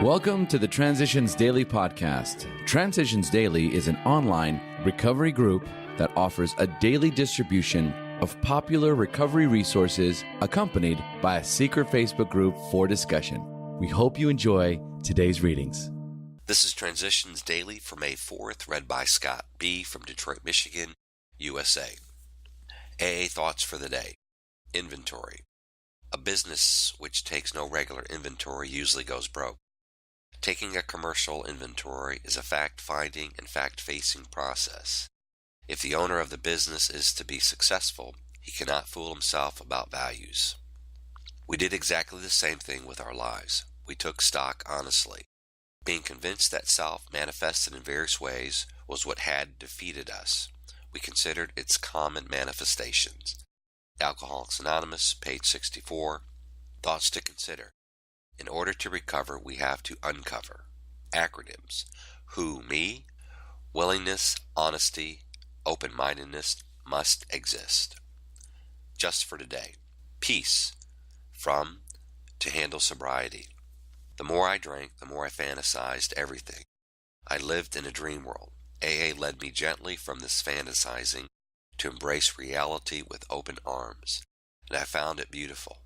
Welcome to the Transitions Daily podcast. Transitions Daily is an online recovery group that offers a daily distribution of popular recovery resources accompanied by a secret Facebook group for discussion. We hope you enjoy today's readings. This is Transitions Daily for May 4th, read by Scott B. from Detroit, Michigan, USA. AA Thoughts for the Day. Inventory. A business which takes no regular inventory usually goes broke. Taking a commercial inventory is a fact-finding and fact-facing process. If the owner of the business is to be successful, he cannot fool himself about values. We did exactly the same thing with our lives. We took stock honestly. Being convinced that self manifested in various ways was what had defeated us. We considered its common manifestations. Alcoholics Anonymous, page 64. Thoughts to consider. In order to recover, we have to uncover. Acronyms. Who, me? Willingness, honesty, open-mindedness must exist. Just for today. Peace. From, to handle sobriety. The more I drank, the more I fantasized everything. I lived in a dream world. AA led me gently from this fantasizing to embrace reality with open arms, and I found it beautiful.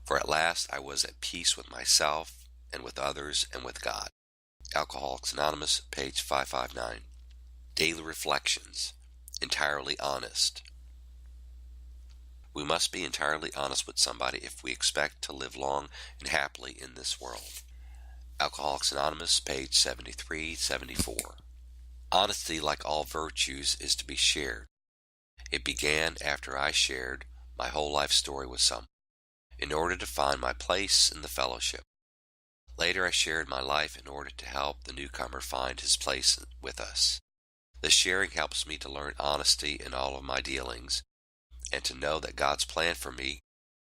For at last I was at peace with myself and with others and with God. Alcoholics Anonymous, page 559. Daily Reflections. Entirely honest. We must be entirely honest with somebody if we expect to live long and happily in this world. Alcoholics Anonymous, page 73-74. Honesty, like all virtues, is to be shared. It began after I shared my whole life story with someone, in order to find my place in the fellowship. Later I shared my life in order to help the newcomer find his place with us. This sharing helps me to learn honesty in all of my dealings, and to know that God's plan for me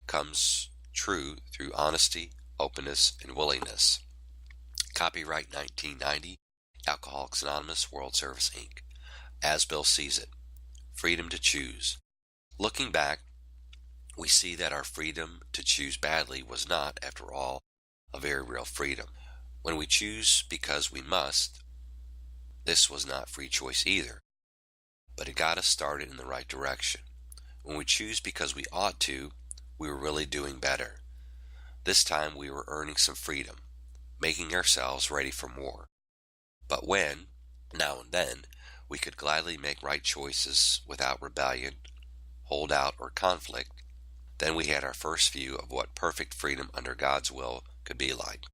comes true through honesty, openness, and willingness. Copyright 1990, Alcoholics Anonymous, World Service, Inc. As Bill sees it. Freedom to choose. Looking back, we see that our freedom to choose badly was not, after all, a very real freedom. When we choose because we must, this was not free choice either, but it got us started in the right direction. When we choose because we ought to, we were really doing better. This time we were earning some freedom, making ourselves ready for more. But when, now and then, we could gladly make right choices without rebellion, holdout, or conflict, then we had our first view of what perfect freedom under God's will could be like.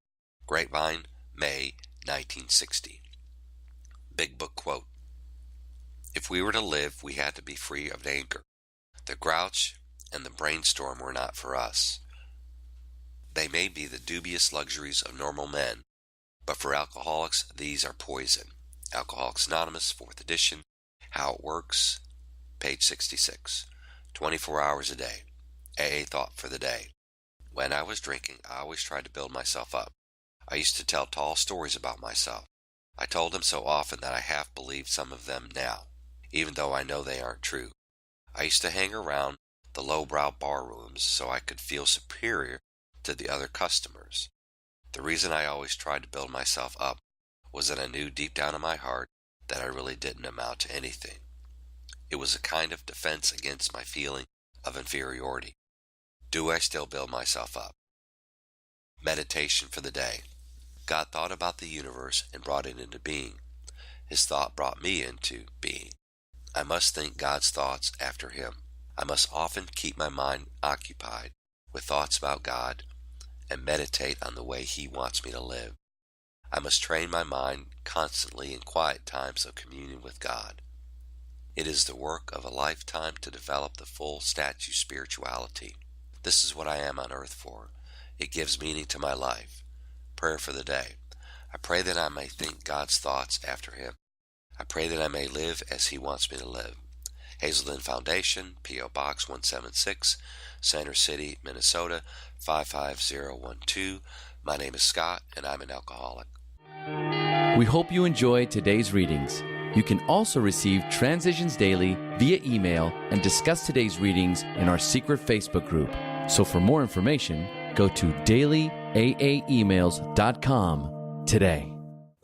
Grapevine, May 1960. Big Book quote. If we were to live, we had to be free of anger. The grouch and the brainstorm were not for us. They may be the dubious luxuries of normal men, but for alcoholics, these are poison. Alcoholics Anonymous, 4th edition, How It Works, page 66. 24 hours a day. AA Thought for the Day. When I was drinking, I always tried to build myself up. I used to tell tall stories about myself. I told them so often that I half believe some of them now, even though I know they aren't true. I used to hang around the lowbrow bar rooms so I could feel superior to the other customers. The reason I always tried to build myself up was that I knew deep down in my heart that I really didn't amount to anything. It was a kind of defense against my feeling of inferiority. Do I still build myself up? Meditation for the day. God thought about the universe and brought it into being. His thought brought me into being. I must think God's thoughts after Him. I must often keep my mind occupied with thoughts about God and meditate on the way He wants me to live. I must train my mind constantly in quiet times of communion with God. It is the work of a lifetime to develop the full statue spirituality. This is what I am on earth for. It gives meaning to my life. Prayer for the day. I pray that I may think God's thoughts after Him. I pray that I may live as He wants me to live. Hazelden Foundation, P.O. Box 176, Center City, Minnesota 55012. My name is Scott, and I'm an alcoholic. We hope you enjoy today's readings. You can also receive Transitions Daily via email and discuss today's readings in our secret Facebook group. So for more information, go to dailyaaemails.com. today.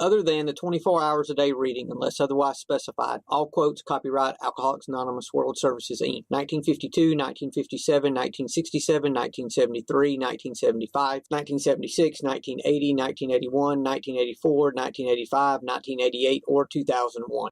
Other than the 24 hours a day reading, unless otherwise specified. All quotes copyright Alcoholics Anonymous World Services, Inc. 1952, 1957, 1967, 1973, 1975, 1976, 1980, 1981, 1984, 1985, 1988, or 2001.